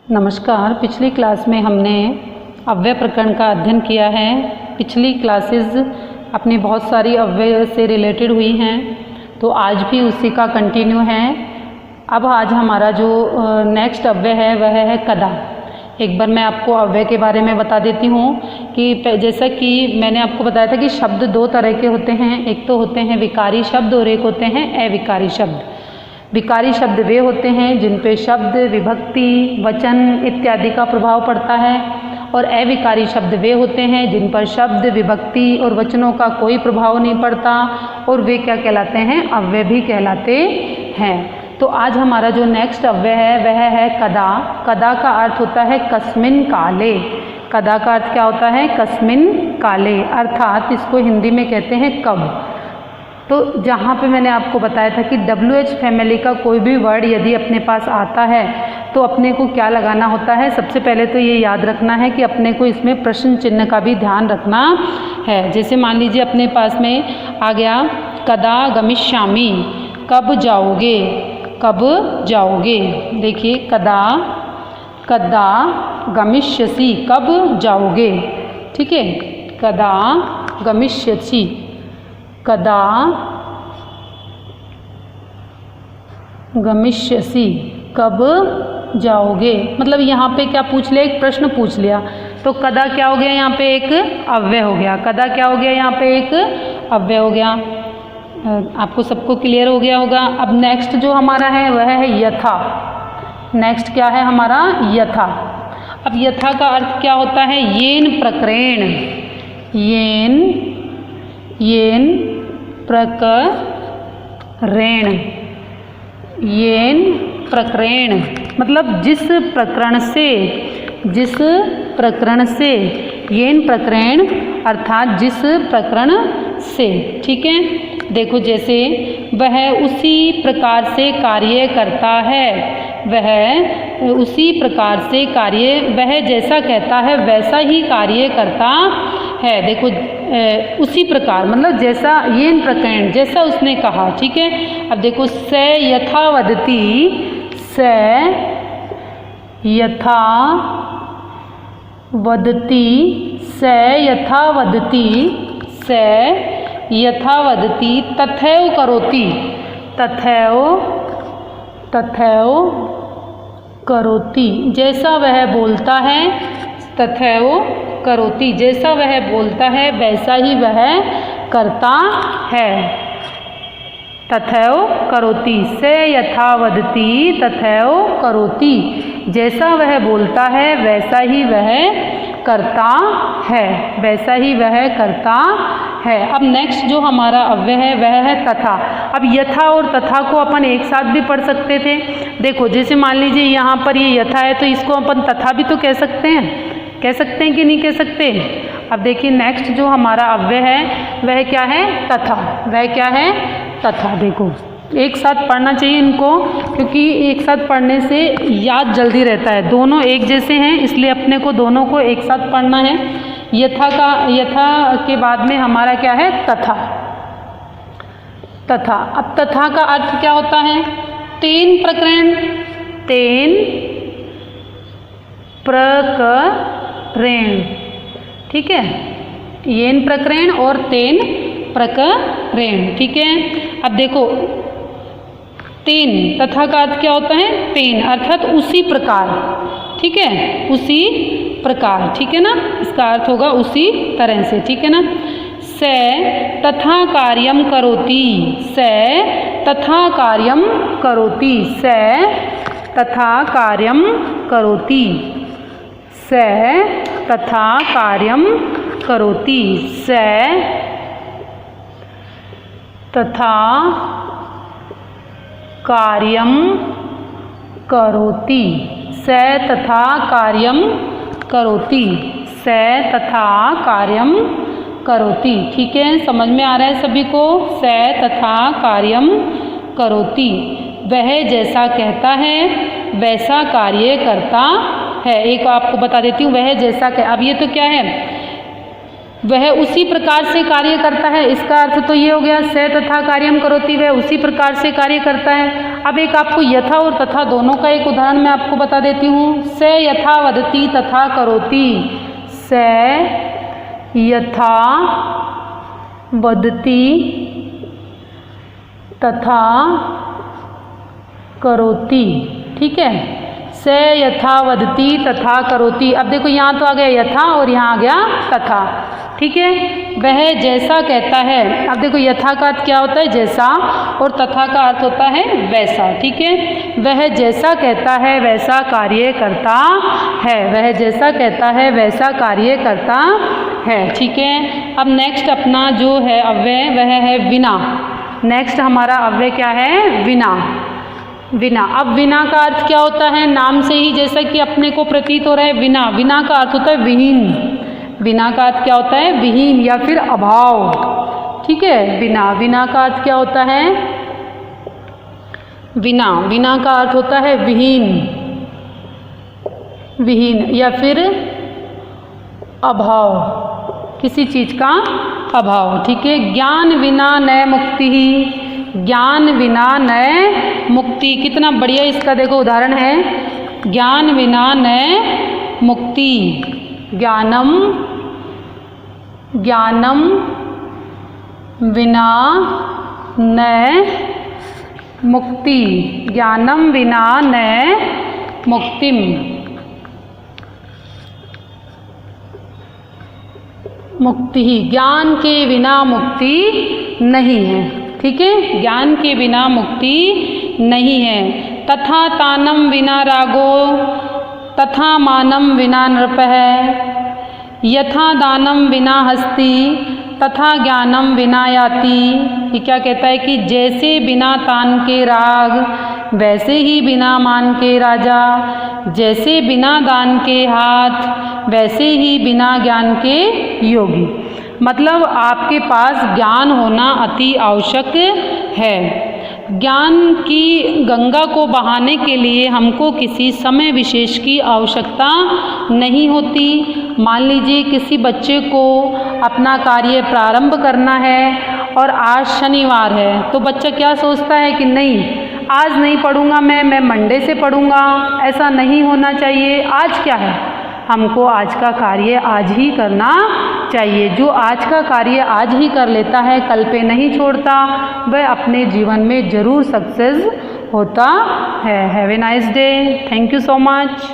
नमस्कार। पिछली क्लास में हमने अव्यय प्रकरण का अध्ययन किया है। पिछली क्लासेस अपनी बहुत सारी अव्यय से रिलेटेड हुई हैं, तो आज भी उसी का कंटिन्यू है। अब आज हमारा जो नेक्स्ट अव्यय है वह है कदा। एक बार मैं आपको अव्यय के बारे में बता देती हूँ कि जैसा कि मैंने आपको बताया था कि शब्द दो तरह के होते हैं। एक तो होते हैं विकारी शब्द और एक होते हैं अविकारी शब्द। विकारी शब्द वे होते हैं जिन पे शब्द, विभक्ति, वचन इत्यादि का प्रभाव पड़ता है, और अविकारी शब्द वे होते हैं जिन पर शब्द, विभक्ति और वचनों का कोई प्रभाव नहीं पड़ता, और वे क्या कहलाते हैं? अव्यय भी कहलाते हैं। तो आज हमारा जो नेक्स्ट अव्यय है वह है कदा। कदा का अर्थ होता है कस्मिन काले। कदा का अर्थ क्या होता है? कस्मिन काले, अर्थात इसको हिंदी में कहते हैं कब। तो जहाँ पे मैंने आपको बताया था कि WH फैमिली का कोई भी वर्ड यदि अपने पास आता है तो अपने को क्या लगाना होता है? सबसे पहले तो ये याद रखना है कि अपने को इसमें प्रश्न चिन्ह का भी ध्यान रखना है। जैसे मान लीजिए अपने पास में आ गया कदा गमिष्यामि, कब जाओगे, कब जाओगे। देखिए कदा, कदा गमिष्यसि, कब जाओगे। ठीक है, कदा गमिष्यसि, कदा गमिष्यसि, कब जाओगे। मतलब यहाँ पे क्या पूछ लिया? एक प्रश्न पूछ लिया। तो कदा क्या हो गया? यहाँ पे एक अव्यय हो गया। कदा क्या हो गया? यहाँ पे एक अव्यय हो गया। आपको सबको क्लियर हो गया होगा। अब नेक्स्ट जो हमारा है वह है यथा। नेक्स्ट क्या है हमारा? यथा। अब यथा का अर्थ क्या होता है? येन प्रकरण, येन प्रकरण, येन प्रकरण मतलब जिस प्रकरण से, जिस प्रकरण से, येन प्रकरण अर्थात जिस प्रकरण से। ठीक है, देखो जैसे वह उसी प्रकार से कार्य करता है, वह उसी प्रकार से कार्य, वह जैसा कहता है वैसा ही कार्य करता है। देखो उसी प्रकार मतलब जैसा, येन प्रकरण जैसा उसने कहा। ठीक है, अब देखो स यथा वदति, स यथा वदति, स यथा वदति, स यथा वदति, तथैव करोति, तथैव, तथैव करोति, जैसा वह बोलता है, तथैव करोति, जैसा वह बोलता है वैसा ही वह करता है। तथैव करोति, से यथा वदति तथैव करोति, जैसा वह बोलता है वैसा ही वह करता है, वैसा ही वह करता है। अब नेक्स्ट जो हमारा अव्यय है वह है तथा। अब यथा और तथा को अपन एक साथ भी पढ़ सकते थे। देखो जैसे मान लीजिए यहाँ पर ये यथा है तो इसको अपन तथा भी तो कह सकते हैं। कह सकते हैं कि नहीं कह सकते? अब देखिए नेक्स्ट जो हमारा अव्यय है वह क्या है? तथा। वह क्या है? तथा। देखो एक साथ पढ़ना चाहिए इनको, क्योंकि एक साथ पढ़ने से याद जल्दी रहता है। दोनों एक जैसे हैं इसलिए अपने को दोनों को एक साथ पढ़ना है। यथा का, यथा के बाद में हमारा क्या है? तथा। तथा। अब तथा का अर्थ क्या होता है? तेन प्रकरण, तेन प्रकरण। ठीक है, येन प्रकरण और तेन प्रकरण। ठीक है, अब देखो तेन, तथा का अर्थ क्या होता है? तेन अर्थात उसी प्रकार। ठीक है, उसी प्रकार। ठीक है ना, इसका अर्थ होगा उसी तरह से। ठीक है ना। स तथा कार्यम करोति, स तथा कार्यम करोति, स तथा कार्यम करोति, स तथा कार्यम करोति, स तथा कार्यम करोति, स तथा कार्यम करोति, स तथा कार्यम करोति। ठीक है, समझ में आ रहा है सभी को? स तथा कार्यम करोति, वह जैसा कहता है वैसा कार्य करता है। एक आपको बता देती हूँ, वह जैसा अब ये तो क्या है? वह उसी प्रकार से कार्य करता है। इसका अर्थ तो ये हो गया स तथा कार्यम करोति, वह उसी प्रकार से कार्य करता है। अब एक आपको यथा और तथा दोनों का एक उदाहरण मैं आपको बता देती हूँ। स यथा वदति तथा करोति, स यथा वदति तथा करोति, ठीक है। स यथा वदति तथा करोति। अब देखो यहाँ तो आ गया यथा और यहाँ आ गया तथा, ठीक है। वह जैसा कहता है, अब देखो यथा का अर्थ क्या होता है जैसा, और तथा का अर्थ होता है वैसा, ठीक है। वह जैसा कहता है वैसा कार्य करता है, वह जैसा कहता है वैसा कार्य करता है, ठीक है। अब नेक्स्ट अपना जो है अव्यय वह है विना। नेक्स्ट हमारा अव्यय क्या है? विना। विना। अब विना का अर्थ क्या होता है? नाम से ही जैसा कि अपने को प्रतीत हो रहा है विना, विना का अर्थ होता है विहीन। बिना का अर्थ क्या होता है? विहीन या फिर अभाव, ठीक है। बिना, बिना का अर्थ क्या होता है? बिना, बिना का अर्थ होता है विहीन, विहीन या फिर अभाव, किसी चीज का अभाव, ठीक है। ज्ञान बिना न मुक्ति ही, ज्ञान बिना न मुक्ति, कितना बढ़िया इसका देखो उदाहरण है। ज्ञान बिना न मुक्ति, ज्ञानम, ज्ञानम बिना न मुक्ति, ज्ञानम बिना न मुक्तिम, मुक्ति ही, ज्ञान के बिना मुक्ति नहीं है, ठीक है। ज्ञान के बिना मुक्ति नहीं है। तथा तानम बिना रागो, तथा मानम बिना नृपः, यथा दानम बिना हस्ति, तथा ज्ञानम बिना याति। ये क्या कहता है कि जैसे बिना तान के राग, वैसे ही बिना मान के राजा, जैसे बिना दान के हाथ, वैसे ही बिना ज्ञान के योगी। मतलब आपके पास ज्ञान होना अति आवश्यक है। ज्ञान की गंगा को बहाने के लिए हमको किसी समय विशेष की आवश्यकता नहीं होती। मान लीजिए किसी बच्चे को अपना कार्य प्रारंभ करना है और आज शनिवार है, तो बच्चा क्या सोचता है कि नहीं आज नहीं पढ़ूंगा मैं मंडे से पढ़ूंगा। ऐसा नहीं होना चाहिए। आज क्या है, हमको आज का कार्य आज ही करना चाहिए। जो आज का कार्य आज ही कर लेता है, कल पे नहीं छोड़ता, वह अपने जीवन में ज़रूर सक्सेस होता है। Have a nice day. Thank you so much.